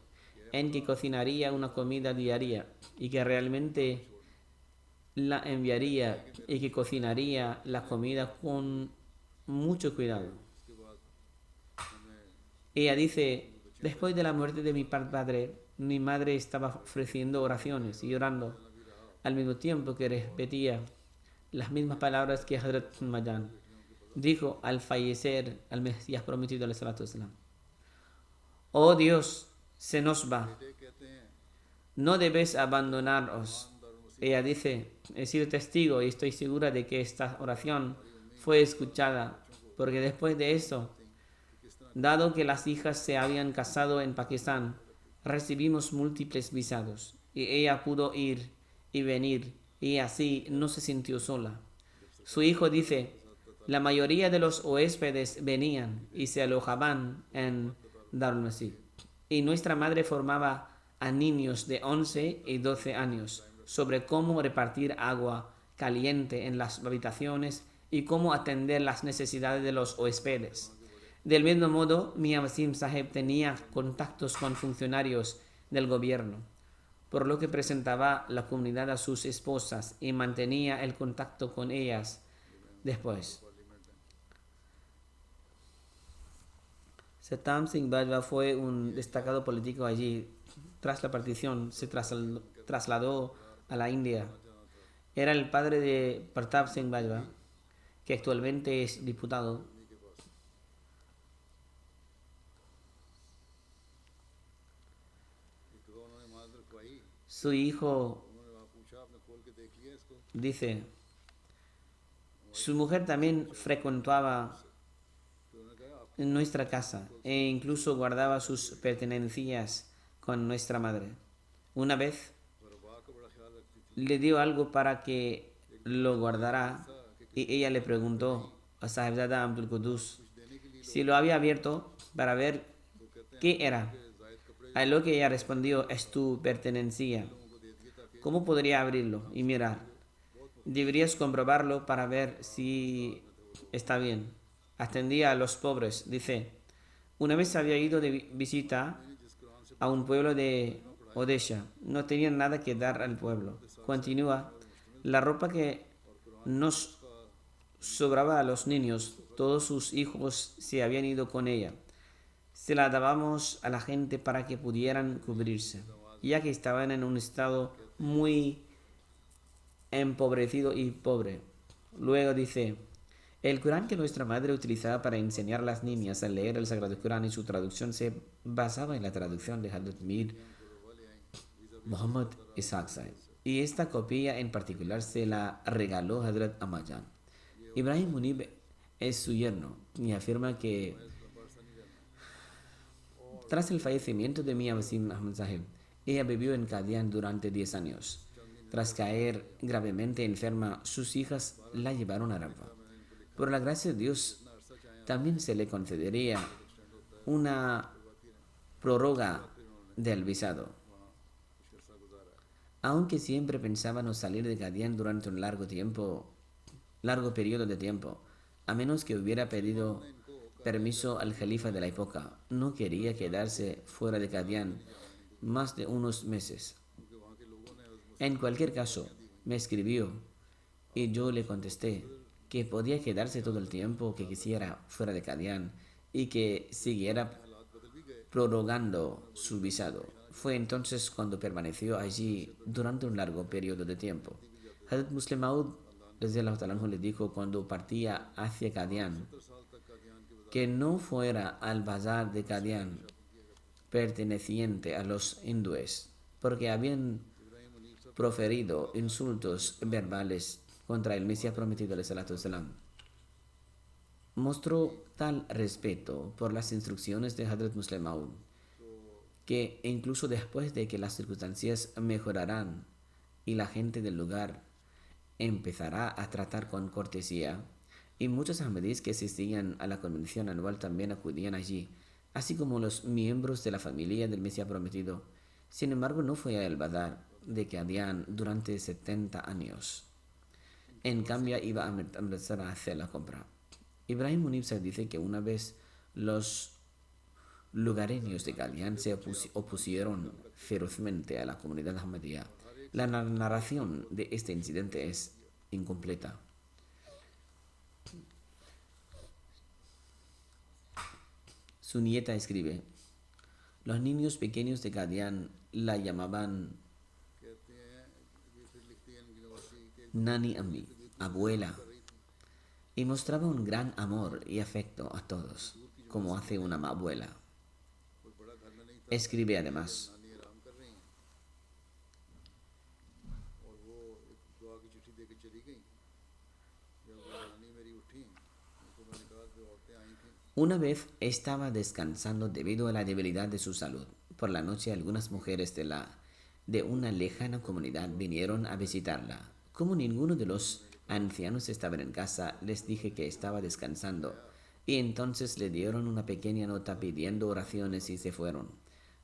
en que cocinaría una comida diaria y que realmente la enviaría y que cocinaría la comida con mucho cuidado. Ella dice, después de la muerte de mi padre, mi madre estaba ofreciendo oraciones y llorando al mismo tiempo que repetía las mismas palabras que Hazrat Madan dijo al fallecer al Mesías prometido al salatu wasalam. Oh Dios, se nos va. No debes abandonaros. Ella dice, he sido testigo y estoy segura de que esta oración fue escuchada, porque después de eso, dado que las hijas se habían casado en Pakistán, recibimos múltiples visados y ella pudo ir y venir y así no se sintió sola. Su hijo dice, la mayoría de los huéspedes venían y se alojaban en Darul Masih y nuestra madre formaba a niños de 11 y 12 años sobre cómo repartir agua caliente en las habitaciones y cómo atender las necesidades de los huéspedes. Del mismo modo, Mia Wasim Sahib tenía contactos con funcionarios del gobierno, por lo que presentaba la comunidad a sus esposas y mantenía el contacto con ellas después. Satam Singh Bajwa fue un destacado político allí. Tras la partición, se trasladó a la India. Era el padre de Pratap Singh Bajwa, que actualmente es diputado. Su hijo dice, su mujer también frecuentaba en nuestra casa e incluso guardaba sus pertenencias con nuestra madre. Una vez le dio algo para que lo guardara y ella le preguntó a Sahibzada Amtul Qudus si lo había abierto para ver qué era. A lo que ella respondió, es tu pertenencia. ¿Cómo podría abrirlo y mirar? Deberías comprobarlo para ver si está bien. Atendía a los pobres, dice. Una vez había ido de visita a un pueblo de Odisha. No tenían nada que dar al pueblo. Continúa. La ropa que nos sobraba a los niños, todos sus hijos se habían ido con ella. Se la dábamos a la gente para que pudieran cubrirse, ya que estaban en un estado muy empobrecido y pobre. Luego dice, el Corán que nuestra madre utilizaba para enseñar a las niñas a leer el Sagrado Corán y su traducción se basaba en la traducción de Hazrat Mir Muhammad Ishaq Saib. Y esta copia en particular se la regaló Hazrat Amajan. Ibrahim Munib es su yerno y afirma que tras el fallecimiento de Mia Wasim Ahmad Sahib, ella vivió en Qadian durante 10 años. Tras caer gravemente enferma, sus hijas la llevaron a Rafa. Por la gracia de Dios, también se le concedería una prórroga del visado. Aunque siempre pensábamos salir de Qadian durante un largo periodo de tiempo, a menos que hubiera pedido permiso al califa de la época. No quería quedarse fuera de Qadian más de unos meses. En cualquier caso, me escribió y yo le contesté que podía quedarse todo el tiempo que quisiera fuera de Qadian y que siguiera prorrogando su visado. Fue entonces cuando permaneció allí durante un largo periodo de tiempo. Hazrat Muslim Maud le dijo cuando partía hacia Qadian que no fuera al bazar de Qadian perteneciente a los hindúes, porque habían proferido insultos verbales contra el Mesías prometido alayhi salatu wasalam. Mostró tal respeto por las instrucciones de Hazrat Muslim Maud que incluso después de que las circunstancias mejorarán y la gente del lugar empezará a tratar con cortesía, y muchos ahmadíes que asistían a la convención anual también acudían allí, así como los miembros de la familia del Mesías prometido. Sin embargo, no fue al bazar de Qadian durante 70 años. En cambio, iba a Amritsar a hacer la compra. Ibrahim Munib se dice que una vez los lugareños de Qadian se opusieron ferozmente a la comunidad ahmadía. La narración de este incidente es incompleta. Su nieta escribe, los niños pequeños de Qadian la llamaban Nani Ammi, abuela, y mostraba un gran amor y afecto a todos, como hace una abuela. Escribe además, una vez estaba descansando debido a la debilidad de su salud. Por la noche algunas mujeres de una lejana comunidad vinieron a visitarla. Como ninguno de los ancianos estaba en casa, les dije que estaba descansando y entonces le dieron una pequeña nota pidiendo oraciones y se fueron.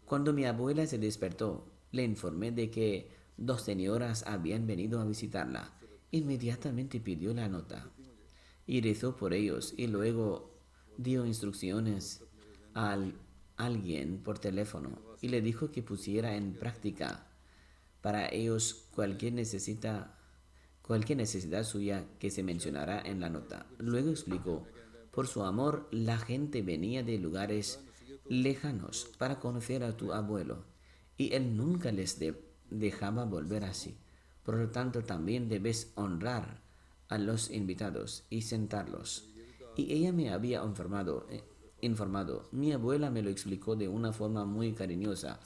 Cuando mi abuela se despertó, le informé de que 2 señoras habían venido a visitarla. Inmediatamente pidió la nota y rezó por ellos y luego dio instrucciones a alguien por teléfono y le dijo que pusiera en práctica para ellos cualquier necesidad suya que se mencionará en la nota. Luego explicó, por su amor la gente venía de lugares lejanos para conocer a tu abuelo y él nunca les dejaba volver así. Por lo tanto, también debes honrar a los invitados y sentarlos. Y ella me había informado. Mi abuela me lo explicó de una forma muy cariñosa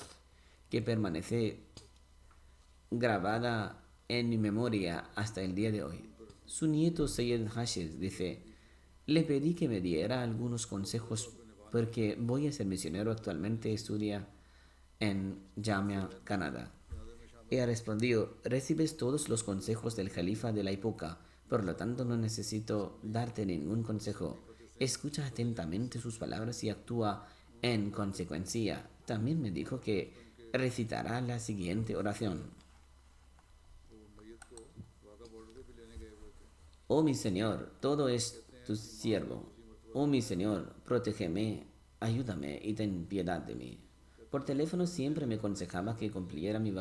que permanece grabada en mi memoria hasta el día de hoy. Su nieto Sayyid Hashish dice, le pedí que me diera algunos consejos porque voy a ser misionero. Actualmente estudia en Jamia, Canadá. Ella respondió, recibes todos los consejos del califa de la época, por lo tanto no necesito darte ningún consejo. Escucha atentamente sus palabras y actúa en consecuencia. también me dijo que recitará la siguiente oración. Oh mi Señor, todo es tu siervo. Oh mi Señor, protégeme, ayúdame y ten piedad de mí. Por teléfono siempre me aconsejaba que cumpliera mi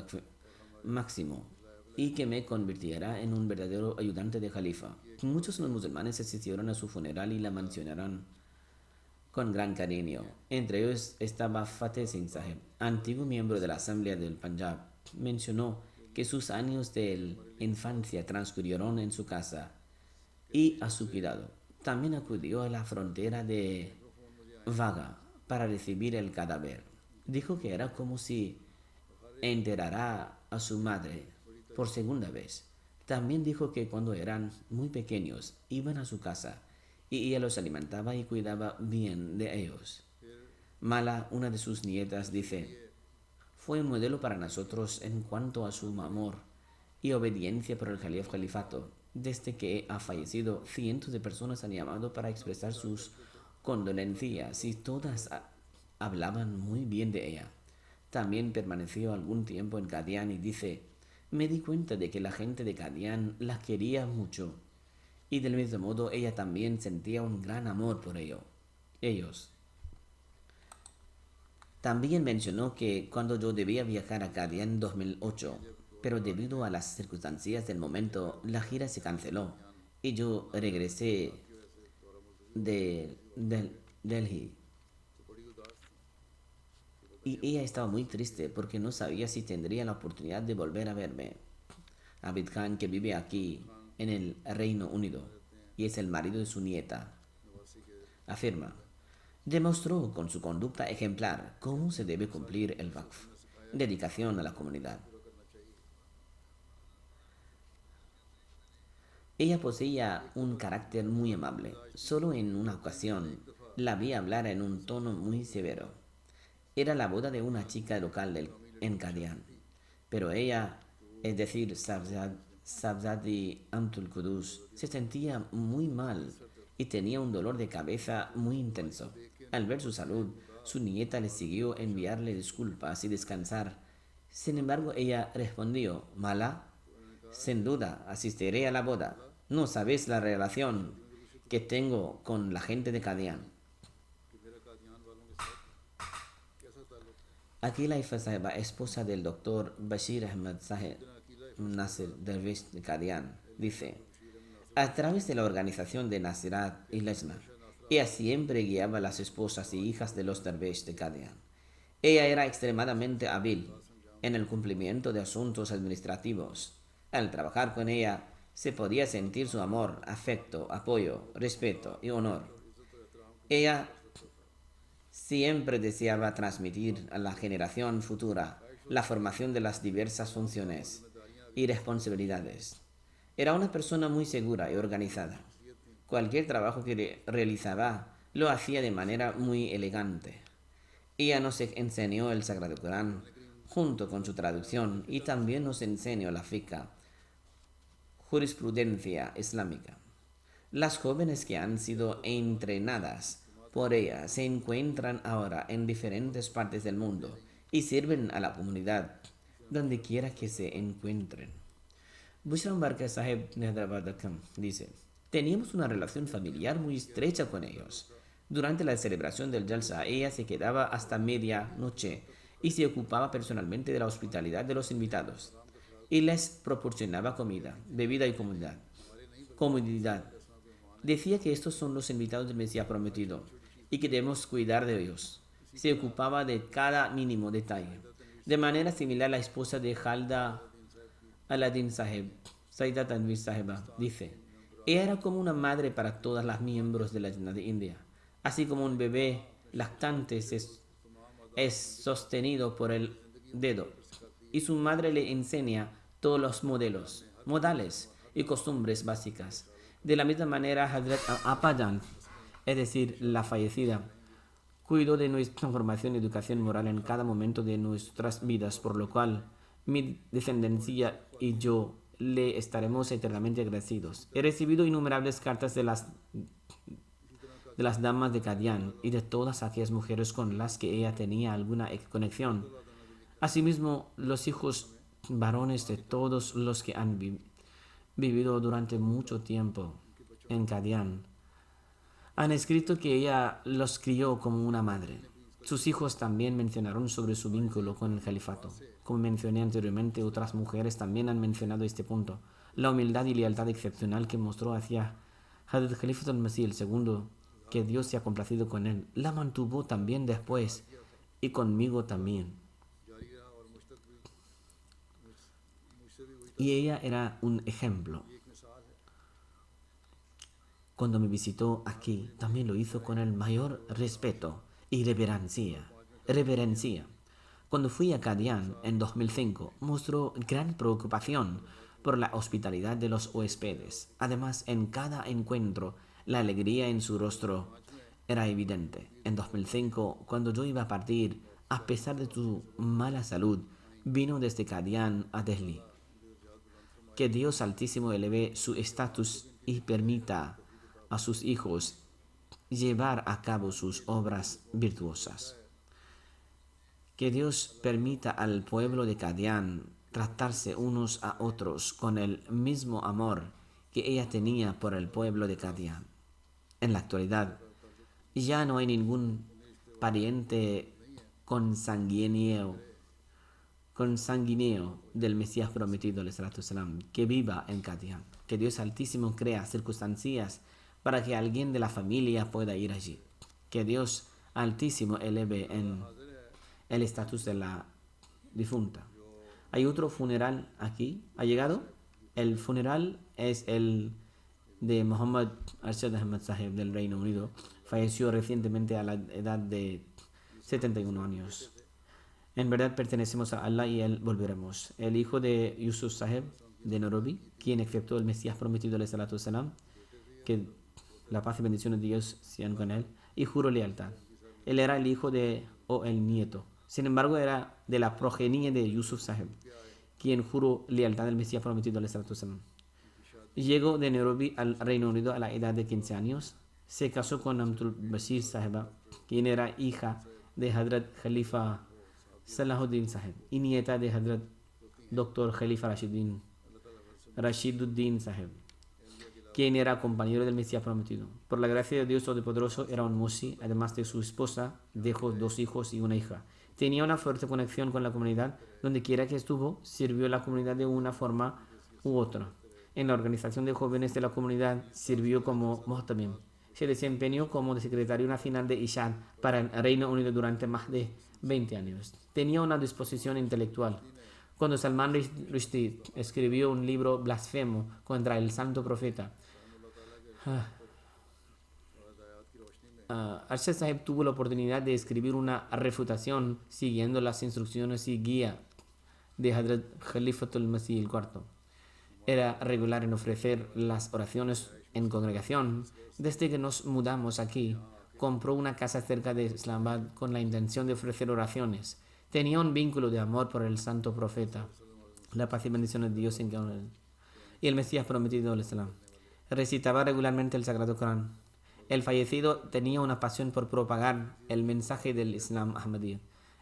máximo y que me convirtiera en un verdadero ayudante de Jalifa. Muchos no musulmanes asistieron a su funeral y la mencionaron con gran cariño. Entre ellos estaba Fateh Singh Sahib, antiguo miembro de la Asamblea del Punjab. Mencionó que sus años de infancia transcurrieron en su casa y a su cuidado. También acudió a la frontera de Vaga para recibir el cadáver. Dijo que era como si enterrara a su madre por segunda vez. También dijo que cuando eran muy pequeños iban a su casa y ella los alimentaba y cuidaba bien de ellos. Mala, una de sus nietas, dice: fue un modelo para nosotros en cuanto a su amor y obediencia por el califato. Desde que ha fallecido, cientos de personas han llamado para expresar sus condolencias y todas hablaban muy bien de ella. También permaneció algún tiempo en Qadian y dice: me di cuenta de que la gente de Qadian la quería mucho y del mismo modo ella también sentía un gran amor por ellos. También mencionó que cuando yo debía viajar a Qadian en 2008, pero debido a las circunstancias del momento, la gira se canceló y yo regresé de Delhi. Y ella estaba muy triste porque no sabía si tendría la oportunidad de volver a verme. Abid Khan, que vive aquí en el Reino Unido y es el marido de su nieta, afirma: demostró con su conducta ejemplar cómo se debe cumplir el Waqf, dedicación a la comunidad. Ella poseía un carácter muy amable. Solo en una ocasión la vi hablar en un tono muy severo. Era la boda de una chica local en Qadian, pero ella, es decir, Sabzadi Amtul Qudus, se sentía muy mal y tenía un dolor de cabeza muy intenso. Al ver su salud, su nieta le siguió enviarle disculpas y descansar. Sin embargo, ella respondió: Mala, sin duda asistiré a la boda. No sabes la relación que tengo con la gente de Qadian. Akila Ifa Sahiba, esposa del doctor Bashir Ahmad Sahib Nasir Dervish de Qadian, dice: a través de la organización de Nasirat y Lejna, ella siempre guiaba a las esposas y hijas de los Dervish de Qadian. Ella era extremadamente hábil en el cumplimiento de asuntos administrativos. Al trabajar con ella, se podía sentir su amor, afecto, apoyo, respeto y honor. Ella siempre deseaba transmitir a la generación futura la formación de las diversas funciones y responsabilidades. Era una persona muy segura y organizada. Cualquier trabajo que realizaba lo hacía de manera muy elegante. Ella nos enseñó el Sagrado Corán junto con su traducción y también nos enseñó la fiqh, jurisprudencia islámica. Las jóvenes que han sido entrenadas por ella se encuentran ahora en diferentes partes del mundo y sirven a la comunidad donde quiera que se encuentren. Bushram Barka Sahib de Hyderabad dice: teníamos una relación familiar muy estrecha con ellos. Durante la celebración del Jalsa, ella se quedaba hasta medianoche y se ocupaba personalmente de la hospitalidad de los invitados y les proporcionaba comida, bebida y comodidad. Decía que estos son los invitados del Mesías prometido y que debemos cuidar de ellos. Se ocupaba de cada mínimo detalle. De manera similar, la esposa de Khalda Aladdin Sahib, Saida Tanvir Sahiba, dice: ella era como una madre para todas las miembros de la Jannah de India. Así como un bebé lactante es sostenido por el dedo y su madre le enseña todos los modales y costumbres básicas. De la misma manera, Hazrat Apajan, es decir, la fallecida, cuidó de nuestra formación y educación moral en cada momento de nuestras vidas, por lo cual mi descendencia y yo le estaremos eternamente agradecidos. He recibido innumerables cartas de las damas de Qadian y de todas aquellas mujeres con las que ella tenía alguna conexión. Asimismo, los hijos varones de todos los que han vivido durante mucho tiempo en Qadian han escrito que ella los crió como una madre. Sus hijos también mencionaron sobre su vínculo con el califato. Como mencioné anteriormente, otras mujeres también han mencionado este punto. La humildad y lealtad excepcional que mostró hacia Hadrat Khalifatul Masih II, que Dios se ha complacido con él, la mantuvo también después y conmigo también. Y ella era un ejemplo. Cuando me visitó aquí, también lo hizo con el mayor respeto y reverencia. Cuando fui a Qadian en 2005, mostró gran preocupación por la hospitalidad de los huéspedes. Además, en cada encuentro, la alegría en su rostro era evidente. En 2005, cuando yo iba a partir, a pesar de su mala salud, vino desde Qadian a Delhi. Que Dios Altísimo eleve su estatus y permita a sus hijos llevar a cabo sus obras virtuosas. Que Dios permita al pueblo de Qadian tratarse unos a otros con el mismo amor que ella tenía por el pueblo de Qadian. En la actualidad, ya no hay ningún pariente consanguíneo del Mesías prometido, que viva en Qadian. Que Dios Altísimo crea circunstancias para que alguien de la familia pueda ir allí. Que Dios Altísimo eleve en el estatus de la difunta. Hay otro funeral aquí. ¿Ha llegado? El funeral es el de Muhammad Arshad Ahmad Sahib del Reino Unido. Falleció recientemente a la edad de 71 años. En verdad pertenecemos a Allah y Él volveremos. El hijo de Yusuf Sahib de Nairobi, quien aceptó el Mesías prometido, que la paz y bendiciones de Dios sean con él, y juró lealtad. Él era el hijo o el nieto. Sin embargo, era de la progenie de Yusuf Sahib, quien juró lealtad al Mesías prometido. Llegó de Nairobi al Reino Unido a la edad de 15 años. Se casó con Abdul Bashir Sahiba, quien era hija de Hadrat Khalifa Salahuddin Sahib y nieta de Hadrat Dr. Khalifa Rashiduddin Sahib, quien era compañero del Mesías prometido. Por la gracia de Dios Todopoderoso, era un musi. Además de su esposa, dejó 2 hijos y una hija. Tenía una fuerte conexión con la comunidad. Donde quiera que estuvo, sirvió a la comunidad de una forma u otra. En la organización de jóvenes de la comunidad, sirvió como Mohtamim. Se desempeñó como secretario nacional de Ishan para el Reino Unido durante más de 20 años. Tenía una disposición intelectual. Cuando Salman Rushdie escribió un libro blasfemo contra el santo profeta, Arshad Sahib tuvo la oportunidad de escribir una refutación siguiendo las instrucciones y guía de Hadrat Khalifatul Masih IV. Era regular en ofrecer las oraciones en congregación. Desde que nos mudamos aquí, compró una casa cerca de Islamabad con la intención de ofrecer oraciones. Tenía un vínculo de amor por el santo profeta, la paz y bendiciones de Dios en él, y el Mesías prometido del Islam. Recitaba regularmente el Sagrado Corán. El fallecido tenía una pasión por propagar el mensaje del Islam Ahmadiyya.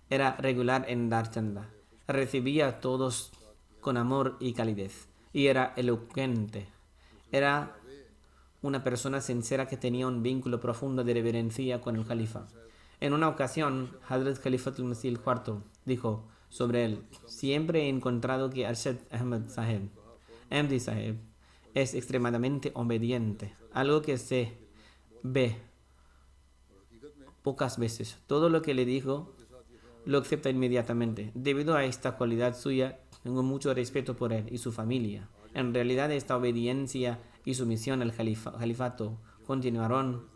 Era regular en dar chanda. Recibía a todos con amor y calidez. Y era elocuente. Era una persona sincera que tenía un vínculo profundo de reverencia con el califa. En una ocasión, Hadrat Khalifatul Masih IV dijo sobre él: siempre he encontrado que Arshad Ahmad Sahib, MD Sahib, es extremadamente obediente, algo que se ve pocas veces. Todo lo que le dijo lo acepta inmediatamente. Debido a esta cualidad suya, tengo mucho respeto por él y su familia. En realidad, esta obediencia y sumisión al califato continuaron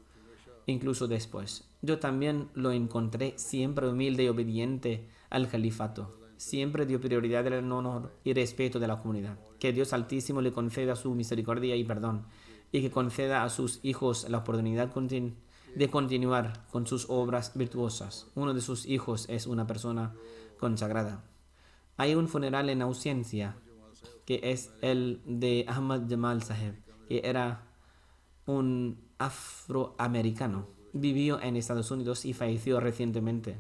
incluso después. Yo también lo encontré siempre humilde y obediente al califato. Siempre dio prioridad al honor y respeto de la comunidad. Que Dios Altísimo le conceda su misericordia y perdón, y que conceda a sus hijos la oportunidad de continuar con sus obras virtuosas. Uno de sus hijos es una persona consagrada. Hay un funeral en ausencia, que es el de Ahmad Jamal Sahib, que era un afroamericano. Vivió en Estados Unidos y falleció recientemente,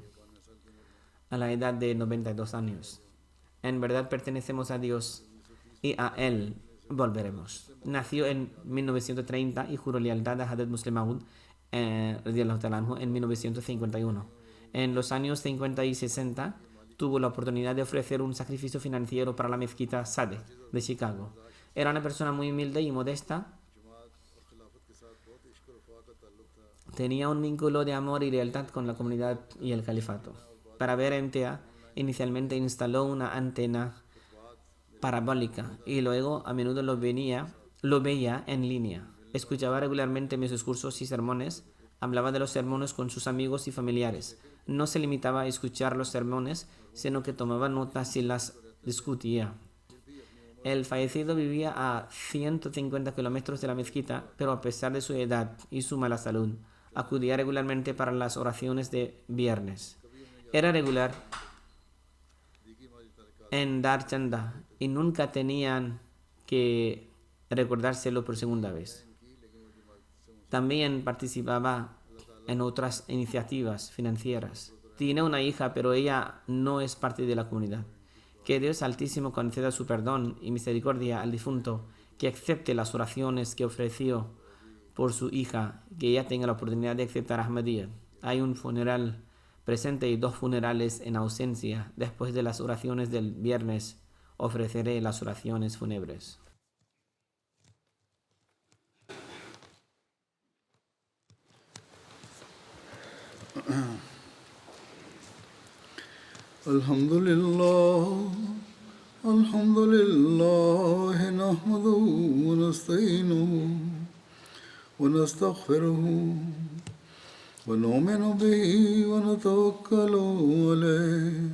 a la edad de 92 años. En verdad pertenecemos a Dios y a Él volveremos. Nació en 1930 y juró lealtad a Hazrat Muslim Maud en 1951. En los años 50 y 60 tuvo la oportunidad de ofrecer un sacrificio financiero para la mezquita Sade de Chicago. Era una persona muy humilde y modesta. Tenía un vínculo de amor y lealtad con la comunidad y el califato. Para ver MTA, inicialmente instaló una antena parabólica y luego a menudo lo veía en línea. Escuchaba regularmente mis discursos y sermones. Hablaba de los sermones con sus amigos y familiares. No se limitaba a escuchar los sermones, sino que tomaba notas y las discutía. El fallecido vivía a 150 kilómetros de la mezquita, pero a pesar de su edad y su mala salud, acudía regularmente para las oraciones de viernes. Era regular en dar chanda y nunca tenían que recordárselo por segunda vez. También participaba en otras iniciativas financieras. Tiene una hija, pero ella no es parte de la comunidad. Que Dios Altísimo conceda su perdón y misericordia al difunto, que acepte las oraciones que ofreció por su hija, que ella tenga la oportunidad de aceptar Ahmadiyya. Hay un funeral presente y 2 funerales en ausencia. Después de las oraciones del viernes, ofreceré las oraciones fúnebres. الحمد لله نحمده ونستعينه ونستغفره ونؤمن به ونتوكل عليه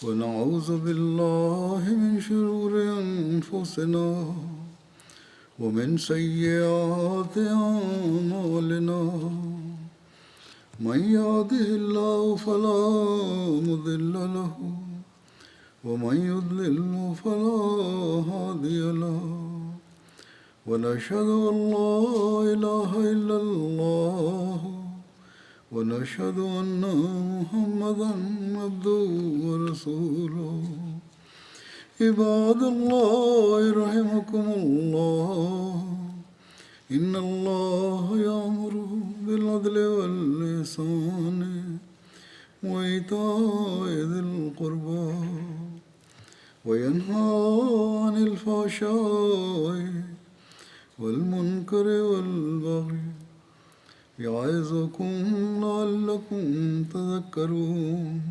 ونعوذ بالله من شرور أنفسنا ومن سيئات أعمالنا من يهده الله فلا مضل له ومن يضلل فلا هادي له ونشهد أن لا إله إلا الله ونشهد أن محمدا عبده ورسوله عباد الله رحمكم الله إن الله يأمر بالعدل والإحسان وإيتاء ذي القربى وينهى عن الفحشاء والمنكر والبغي يعظكم لعلكم تذكرون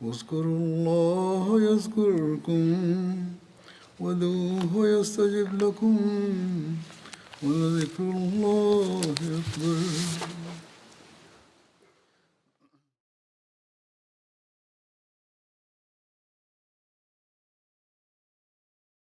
اذكروا الله يذكركم وادعوه يستجب لكم ولذكر الله أكبر